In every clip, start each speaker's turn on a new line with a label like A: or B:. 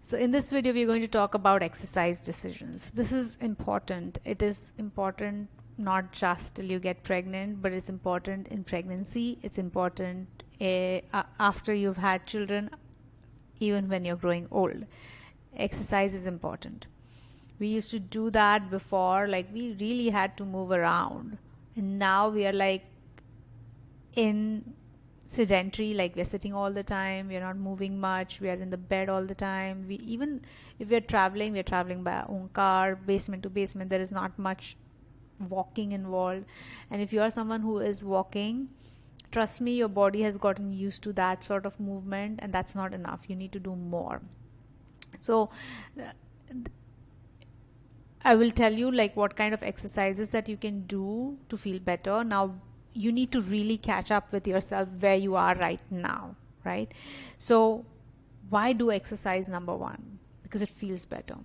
A: So in this video, we're going to talk about exercise decisions. This is important. It is important not just till you get pregnant, but it's important in pregnancy. It's important after you've had children, even when you're growing old. Exercise is important. We used to do that before, like we really had to move around. And now we are like in sedentary, like we're sitting all the time, we're not moving much, we are in the bed all the time. We even if we're traveling by our own car, basement to basement, there is not much walking involved. And if you are someone who is walking, trust me, your body has gotten used to that sort of movement, and that's not enough. You need to do more. So I will tell you like what kind of exercises that you can do to feel better. Now you need to really catch up with yourself where you are right now, right? So why do exercise? Number one, because it feels better.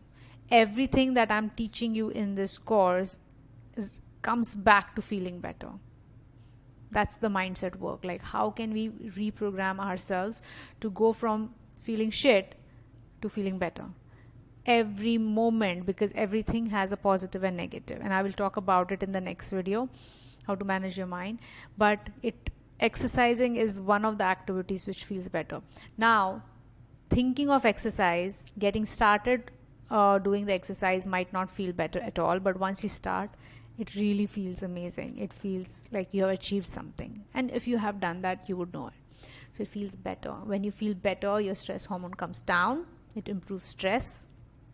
A: Everything that I'm teaching you in this course comes back to feeling better. That's the mindset work. Like how can we reprogram ourselves to go from feeling shit to feeling better every moment, because everything has a positive and negative, and I will talk about it in the next video, how to manage your mind. But exercising is one of the activities which feels better. Now thinking of exercise, getting started doing the exercise might not feel better at all, but once you start, it really feels amazing. It feels like you have achieved something, and if you have done that, you would know it. So it feels better. When you feel better, your stress hormone comes down, it improves stress,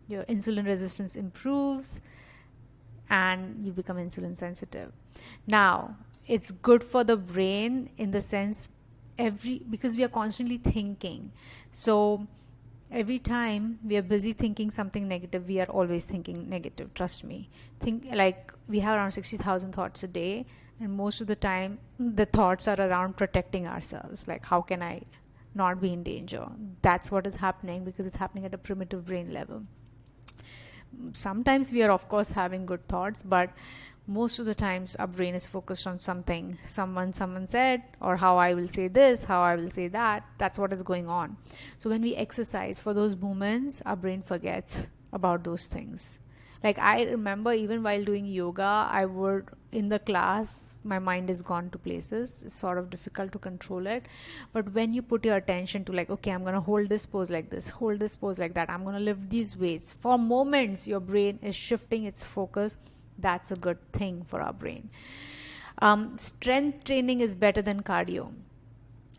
A: your insulin resistance improves, and you become insulin sensitive. Now it's good for the brain in the sense because we are constantly thinking. So every time we are busy thinking something negative, we are always thinking negative. Trust me. Think like we have around 60,000 thoughts a day, and most of the time the thoughts are around protecting ourselves. Like how can I not be in danger? That's what is happening, because it's happening at a primitive brain level. Sometimes we are of course having good thoughts, but most of the times our brain is focused on something someone said, or how I will say this, how I will say that. That's what is going on. So when we exercise, for those moments our brain forgets about those things. Like I remember even while doing yoga, I would in the class, my mind is gone to places. It's sort of difficult to control it. But when you put your attention to like, okay, I'm going to hold this pose like this, hold this pose like that, I'm going to lift these weights, for moments your brain is shifting its focus. That's a good thing for our brain. Strength training is better than cardio.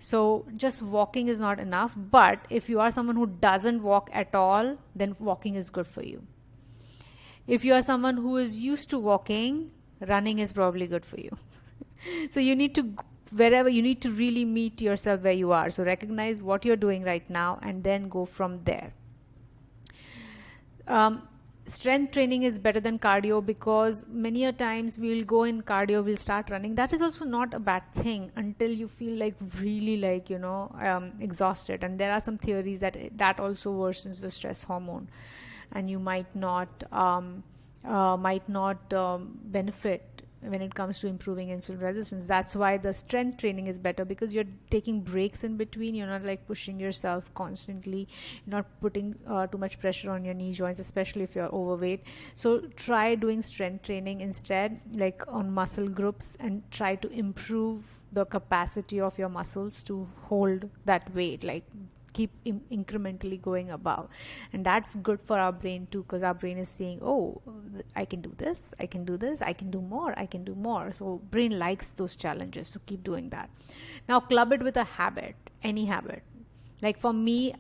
A: So just walking is not enough, but if you are someone who doesn't walk at all, then walking is good for you. If you are someone who is used to walking, running is probably good for you. So you need to, wherever you need to really meet yourself where you are. So recognize what you're doing right now and then go from there. Strength training is better than cardio, because many a times we'll go in cardio, we'll start running. That is also not a bad thing until you feel like really like, exhausted. And there are some theories that also worsens the stress hormone, and you might not benefit when it comes to improving insulin resistance. That's why the strength training is better, because you're taking breaks in between. You're not like pushing yourself constantly. You're not putting too much pressure on your knee joints, especially if you're overweight. So try doing strength training instead, like on muscle groups, and try to improve the capacity of your muscles to hold that weight, like keep incrementally going above. And that's good for our brain too, because our brain is saying, oh, I can do this, I can do this, I can do more, I can do more. So brain likes those challenges, so keep doing that. Now club it with a habit, any habit. Like for me,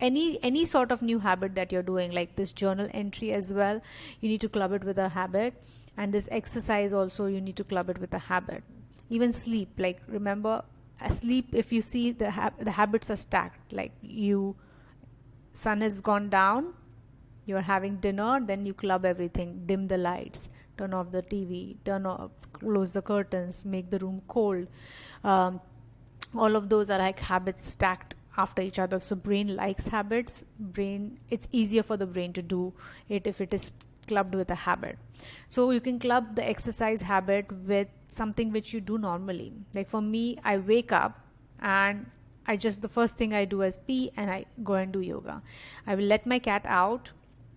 A: any sort of new habit that you're doing, like this journal entry as well, you need to club it with a habit. And this exercise also, you need to club it with a habit. Even sleep, like remember, sleep, if you see the habits are stacked, like sun has gone down, you're having dinner, then you club everything, dim the lights, turn off the TV, close the curtains, make the room cold. All of those are like habits stacked after each other. So brain likes habits. It's easier for the brain to do it if it is clubbed with a habit. So you can club the exercise habit with something which you do normally. Like for me, I wake up and the first thing I do is pee and I go and do yoga. I will let my cat out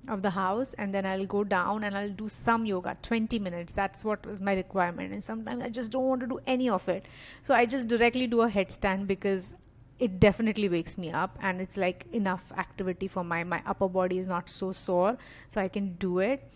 A: of the house and then I'll go down and I'll do some yoga, 20 minutes. That's what was my requirement. And sometimes I just don't want to do any of it. So I just directly do a headstand because it definitely wakes me up and it's like enough activity for my upper body is not so sore. So I can do it.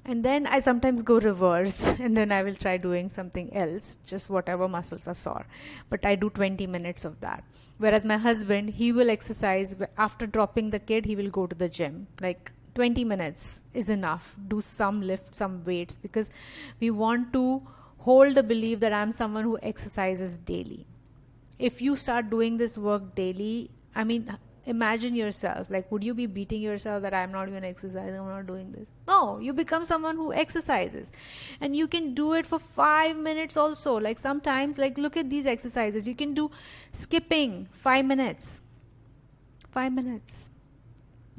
A: And then I sometimes go reverse and then I will try doing something else, just whatever muscles are sore. But I do 20 minutes of that. Whereas my husband, he will exercise after dropping the kid, he will go to the gym. Like 20 minutes is enough. Do some lift, some weights, because we want to hold the belief that I'm someone who exercises daily. If you start doing this work daily, I mean, imagine yourself, like, would you be beating yourself that I'm not even exercising, I'm not doing this? No, you become someone who exercises. And you can do it for 5 minutes also. Like sometimes, like, look at these exercises. You can do skipping 5 minutes. 5 minutes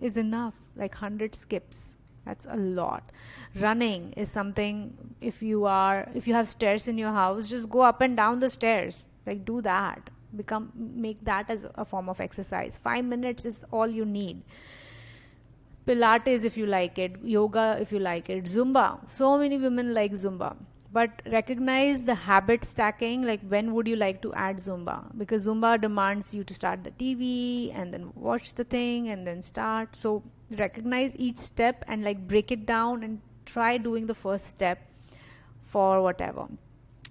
A: is enough, like 100 skips. That's a lot. Running is something, if you have stairs in your house, just go up and down the stairs. Like, do that. Make that as a form of exercise. 5 minutes is all you need. Pilates if you like it, yoga if you like it, Zumba. So many women like Zumba. But recognize the habit stacking, like when would you like to add Zumba? Because Zumba demands you to start the TV and then watch the thing and then start. So recognize each step and like break it down and try doing the first step for whatever.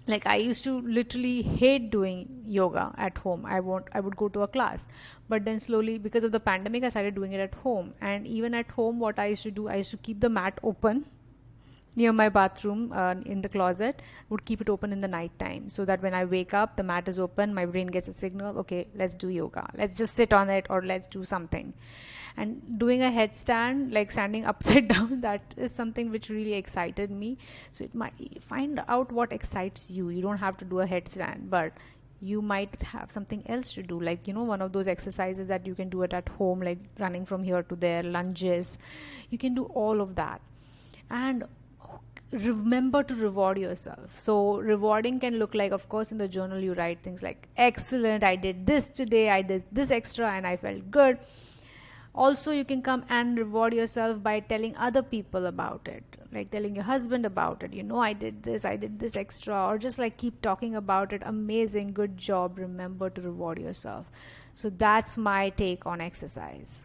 A: Like I used to literally hate doing yoga at home. I would go to a class, but then slowly, because of the pandemic, I started doing it at home. And even at home, what I used to do, I used to keep the mat open near my bathroom, in the closet. Would keep it open in the night time, so that when I wake up, the mat is open, my brain gets a signal, okay, let's do yoga, let's just sit on it, or let's do something. And doing a headstand, like standing upside down, that is something which really excited me. So it might, find out what excites you. You don't have to do a headstand, but you might have something else to do, like, one of those exercises that you can do it at home, like running from here to there, lunges. You can do all of that. And remember to reward yourself. So rewarding can look like, of course, in the journal you write things like, excellent, I did this today, I did this extra and I felt good. Also, you can come and reward yourself by telling other people about it, like telling your husband about it. I did this extra, or just like keep talking about it. Amazing, good job. Remember to reward yourself. So that's my take on exercise.